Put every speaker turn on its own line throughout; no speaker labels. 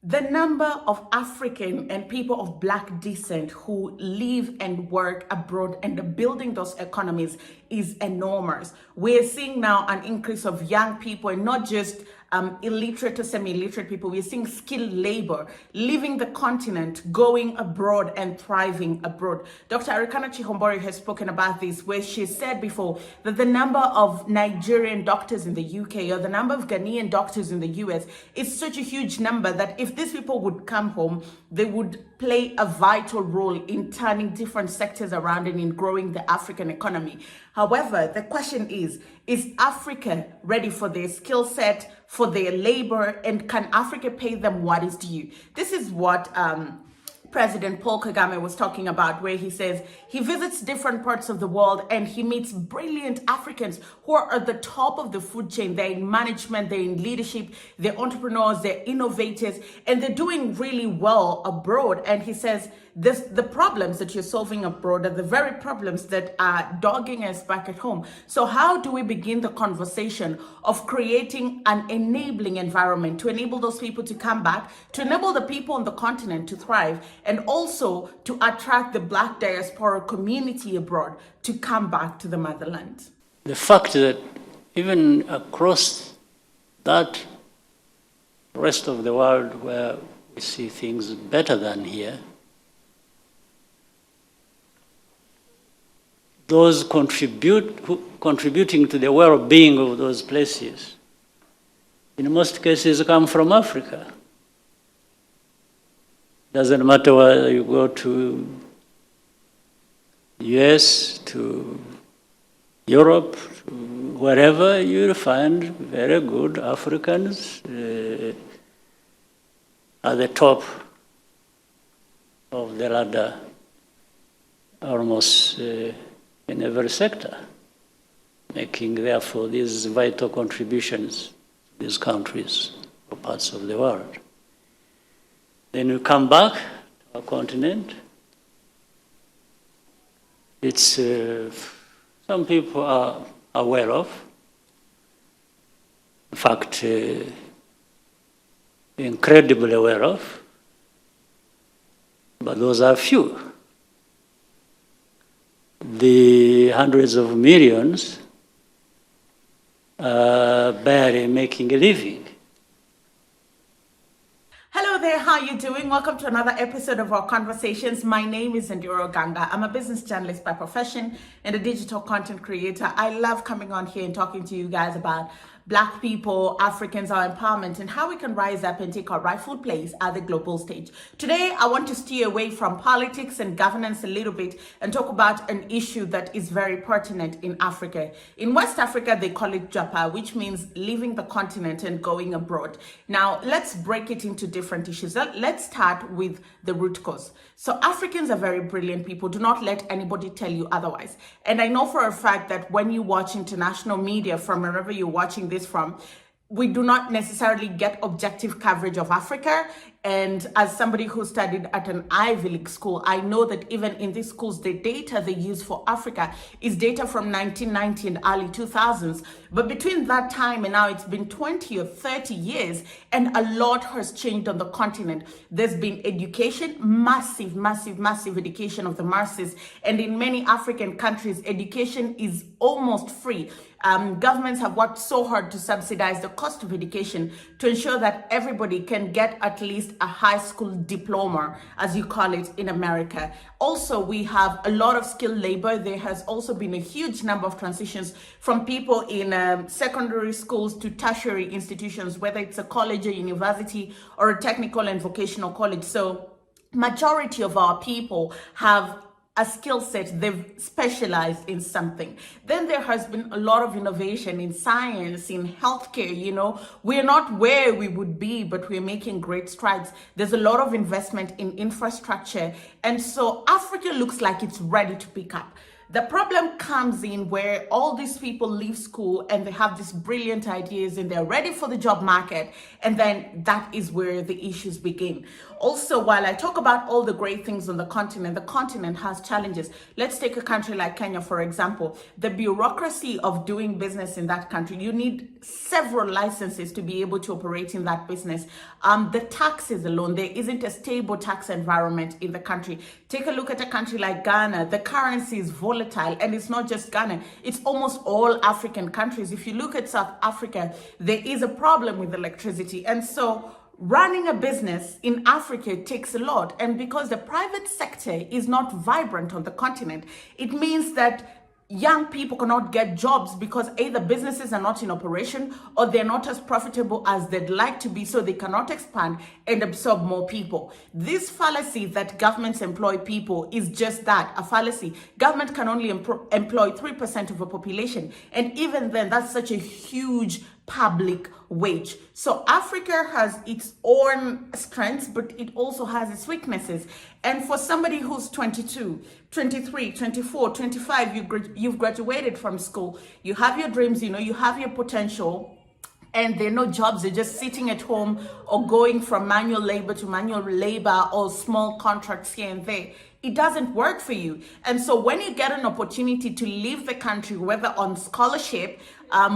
The number of African and people of Black descent who live and work abroad and are building those economies is enormous. We're seeing now an increase of young people, and not just illiterate or semi-illiterate people. We're seeing skilled labor leaving the continent, going abroad and thriving abroad. Dr. Arikana Chihombori has spoken about this, where she said before that the number of Nigerian doctors in the UK or the number of Ghanaian doctors in the US is such a huge number that if these people would come home, they would play a vital role in turning different sectors around and in growing the African economy. However, the question is Africa ready for their skill set, for their labor, and can Africa pay them what is due? This is what President Paul Kagame was talking about, where he says he visits different parts of the world and he meets brilliant Africans who are at the top of the food chain. They're in management, they're in leadership, they're entrepreneurs, they're innovators, and they're doing really well abroad. And he says the problems that you're solving abroad are the very problems that are dogging us back at home. So how do we begin the conversation of creating an enabling environment to enable those people to come back, to enable the people on the continent to thrive, and also to attract the Black diaspora community abroad to come back to the motherland?
The fact that even across that rest of the world where we see things better than here, those contributing to the well-being of those places, in most cases, come from Africa. Doesn't matter whether you go to US, to Europe, to wherever, you'll find very good Africans at the top of the ladder, almost in every sector, making therefore these vital contributions to these countries or parts of the world. Then we come back to our continent. It's some people are well off. In fact, incredibly well off. But those are few. The hundreds of millions are barely making a living.
Hello there, how are you doing? Welcome to another episode of our conversations. My name is Ondiro Oganga. I'm a business journalist by profession and a digital content creator. I love coming on here and talking to you guys about Black people, Africans, our empowerment, and how we can rise up and take our rightful place at the global stage. Today, I want to steer away from politics and governance a little bit and talk about an issue that is very pertinent in Africa. In West Africa, they call it Japa, which means leaving the continent and going abroad. Now, let's break it into different issues. Let's start with the root cause. So Africans are very brilliant people. Do not let anybody tell you otherwise. And I know for a fact that when you watch international media from wherever you're watching this from, we do not necessarily get objective coverage of Africa. And as somebody who studied at an Ivy League school, I know that even in these schools, the data they use for Africa is data from 1990 and early 2000s. But between that time and now, it's been 20 or 30 years, and a lot has changed on the continent. There's been education, massive education of the masses. And in many African countries, education is almost free. Governments have worked so hard to subsidize the cost of education to ensure that everybody can get at least a high school diploma, as you call it in America. Also, we have a lot of skilled labor. There has also been a huge number of transitions from people in secondary schools to tertiary institutions, whether it's a college or university or a technical and vocational college. So majority of our people have a skill set, they've specialized in something. Then there has been a lot of innovation in science, in healthcare. We're not where we would be, but we're making great strides. There's a lot of investment in infrastructure. And so Africa looks like it's ready to pick up. The problem comes in where all these people leave school and they have these brilliant ideas and they're ready for the job market. And then that is where the issues begin. Also, while I talk about all the great things on the continent has challenges. Let's take a country like Kenya, for example. The bureaucracy of doing business in that country, you need several licenses to be able to operate in that business. The taxes alone, there isn't a stable tax environment in the country. Take a look at a country like Ghana. The currency is volatile, and it's not just Ghana, it's almost all African countries. If you look at South Africa, there is a problem with electricity. And so running a business in Africa takes a lot. And because the private sector is not vibrant on the continent, it means that young people cannot get jobs because either businesses are not in operation or they're not as profitable as they'd like to be, so they cannot expand and absorb more people. This fallacy that governments employ people is just that, a fallacy. Government can only employ 3% of a population, and even then, that's such a huge public wage. So Africa has its own strengths, but it also has its weaknesses. And for somebody who's 22, 23, 24, 25, you've graduated from school, you have your dreams, you have your potential, and there are no jobs, you're just sitting at home or going from manual labor to manual labor or small contracts here and there. It doesn't work for you. And so when you get an opportunity to leave the country, whether on scholarship,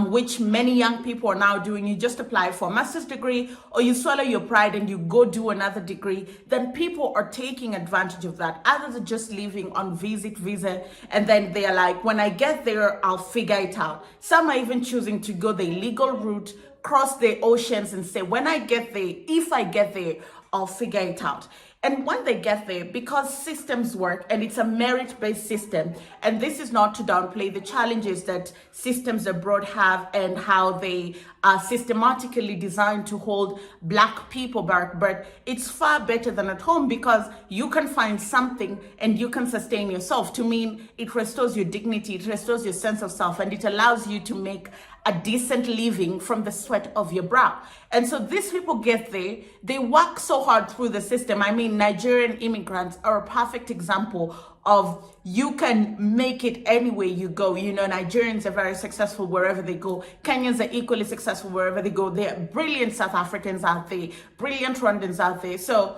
which many young people are now doing, you just apply for a master's degree or you swallow your pride and you go do another degree, then people are taking advantage of that. Others are just leaving on visit visa, and then they're like, when I get there, I'll figure it out. Some are even choosing to go the illegal route, cross the oceans and say, when I get there, if I get there, I'll figure it out. And when they get there, because systems work and it's a merit-based system, and this is not to downplay the challenges that systems abroad have and how they are systematically designed to hold Black people back, but it's far better than at home because you can find something and you can sustain yourself. To me, it restores your dignity, it restores your sense of self, and it allows you to make a decent living from the sweat of your brow. And so these people get there, they work so hard through the system. I mean, Nigerian immigrants are a perfect example of you can make it anywhere you go. Nigerians are very successful wherever they go. Kenyans are equally successful wherever they go. There are brilliant South Africans out there, brilliant Rwandans out there. So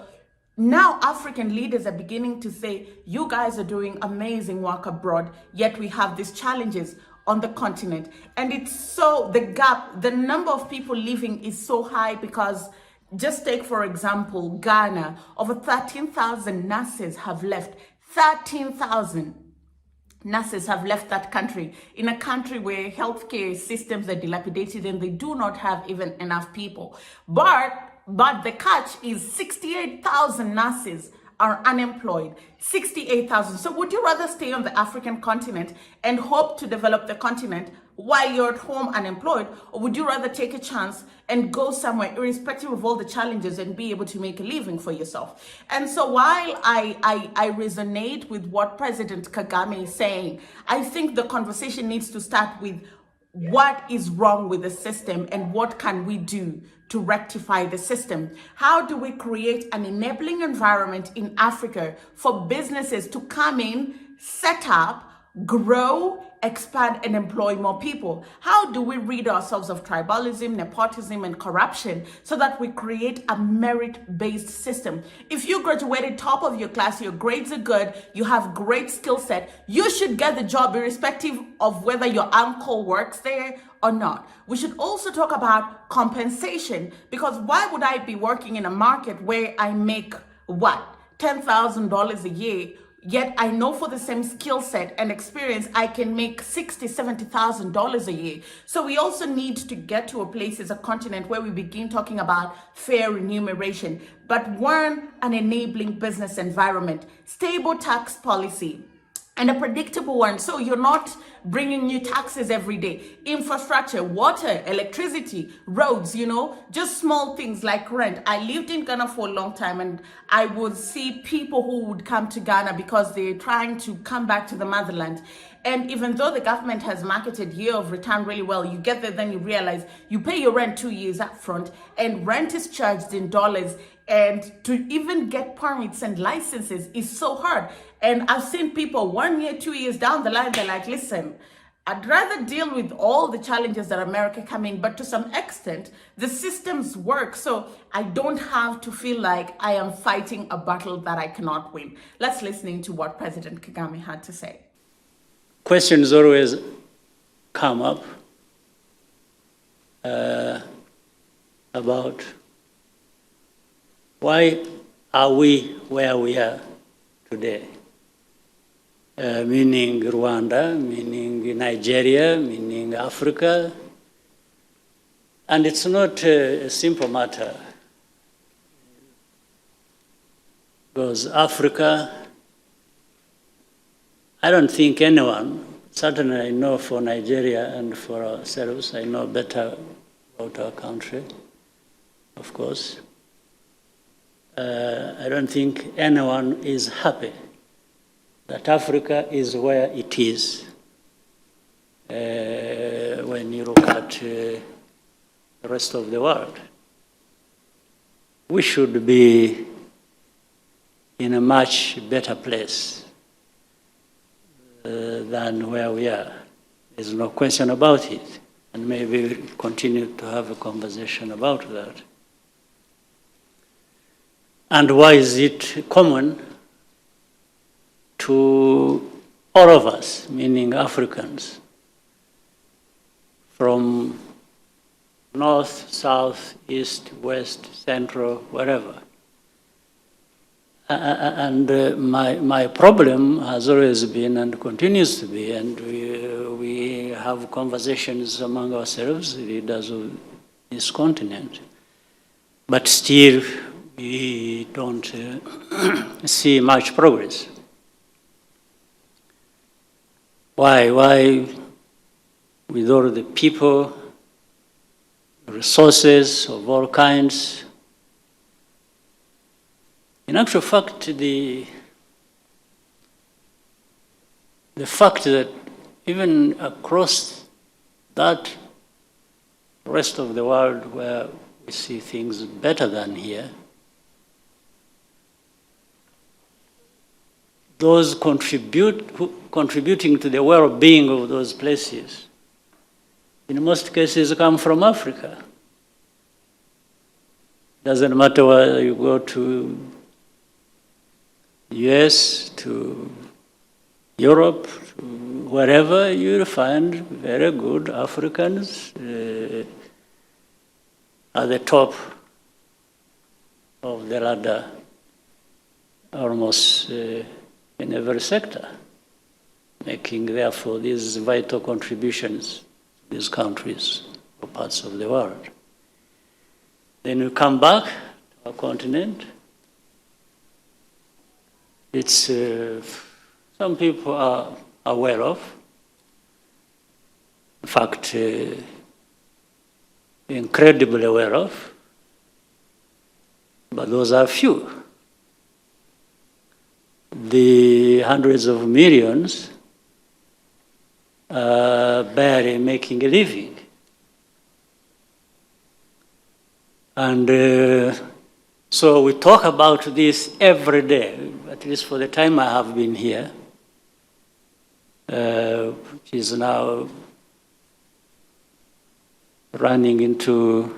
now African leaders are beginning to say, you guys are doing amazing work abroad, yet we have these challenges on the continent. And it's so, the number of people leaving is so high because just take, for example, Ghana, over 13,000 nurses have left. 13,000 nurses have left that country, in a country where healthcare systems are dilapidated and they do not have even enough people. But the catch is 68,000 nurses are unemployed. 68,000. So would you rather stay on the African continent and hope to develop the continent while you're at home unemployed, or would you rather take a chance and go somewhere irrespective of all the challenges and be able to make a living for yourself? And so while I resonate with what President Kagame is saying, I think the conversation needs to start with what is wrong with the system and what can we do to rectify the system? How do we create an enabling environment in Africa for businesses to come in, set up, grow, expand, and employ more people? How do we rid ourselves of tribalism, nepotism, and corruption so that we create a merit-based system? If you graduated top of your class, your grades are good, you have great skill set, you should get the job irrespective of whether your uncle works there or not. We should also talk about compensation, because why would I be working in a market where I make $10,000 a year, yet I know for the same skill set and experience, I can make $60,000, $70,000 a year. So we also need to get to a place as a continent where we begin talking about fair remuneration, but one, an enabling business environment, stable tax policy, and a predictable one. So you're not bringing new taxes every day. Infrastructure, water, electricity, roads, just small things like rent. I lived in Ghana for a long time, and I would see people who would come to Ghana because they're trying to come back to the motherland. And even though the government has marketed year of return really well, you get there, then you realize you pay your rent 2 years up front, and rent is charged in dollars And to even get permits and licenses is so hard. And I've seen people 1 year, 2 years down the line, they're like, listen, I'd rather deal with all the challenges that America come in, but to some extent, the systems work. So I don't have to feel like I am fighting a battle that I cannot win. Let's listen to what President Kagame had to say.
Questions always come up about why are we where we are today? Meaning Rwanda, meaning Nigeria, meaning Africa. And it's not a simple matter, because Africa, I don't think anyone, certainly I know for Nigeria and for ourselves, I know better about our country, of course. I don't think anyone is happy that Africa is where it is when you look at the rest of the world. We should be in a much better place than where we are. There's no question about it. And maybe we'll continue to have a conversation about that. And why is it common to all of us, meaning Africans, from north, south, east, west, central, wherever? And my problem has always been and continues to be, and we have conversations among ourselves, leaders of this continent, but still we don't see much progress. Why, with all the people, resources of all kinds? In actual fact, the fact that even across that rest of the world where we see things better than here, those contributing to the well-being of those places, in most cases, come from Africa. Doesn't matter whether you go to US, to Europe, to wherever, you'll find very good Africans at the top of the ladder, almost in every sector, making therefore these vital contributions to these countries or parts of the world. Then we come back to our continent. It's some people are aware of. In fact, incredibly aware of. But those are few. The hundreds of millions are barely making a living. And so we talk about this every day, at least for the time I have been here, which is now running into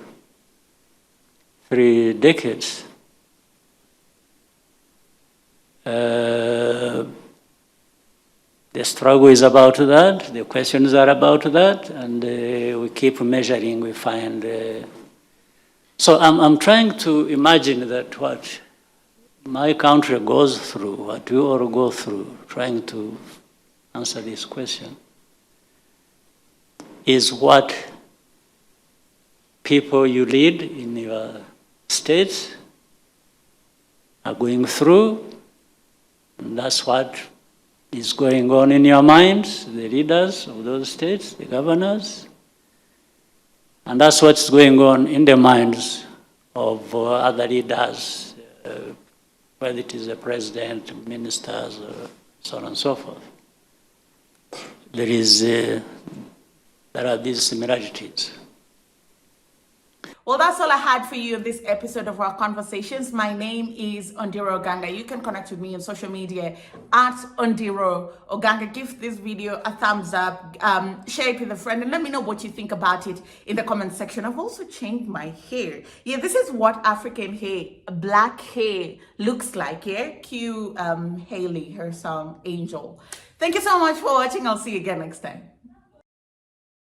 3 decades. The struggle is about that, the questions are about that, and we keep measuring, we find. So I'm trying to imagine that what my country goes through, what we all go through, trying to answer this question, is what people you lead in your states are going through. And that's what is going on in your minds, the leaders of those states, the governors. And that's what's going on in the minds of other leaders, whether it is the president, ministers, so on and so forth. There are these similarities.
Well, that's all I had for you in this episode of our conversations. My name is Ondiro Oganga. You can connect with me on social media at Ondiro Oganga. Give this video a thumbs up, share it with a friend, and let me know what you think about it in the comment section. I've also changed my hair. Yeah, this is what African hair, black hair looks like. Yeah, cue Haley, her song Angel. Thank you so much for watching. I'll see you again next time.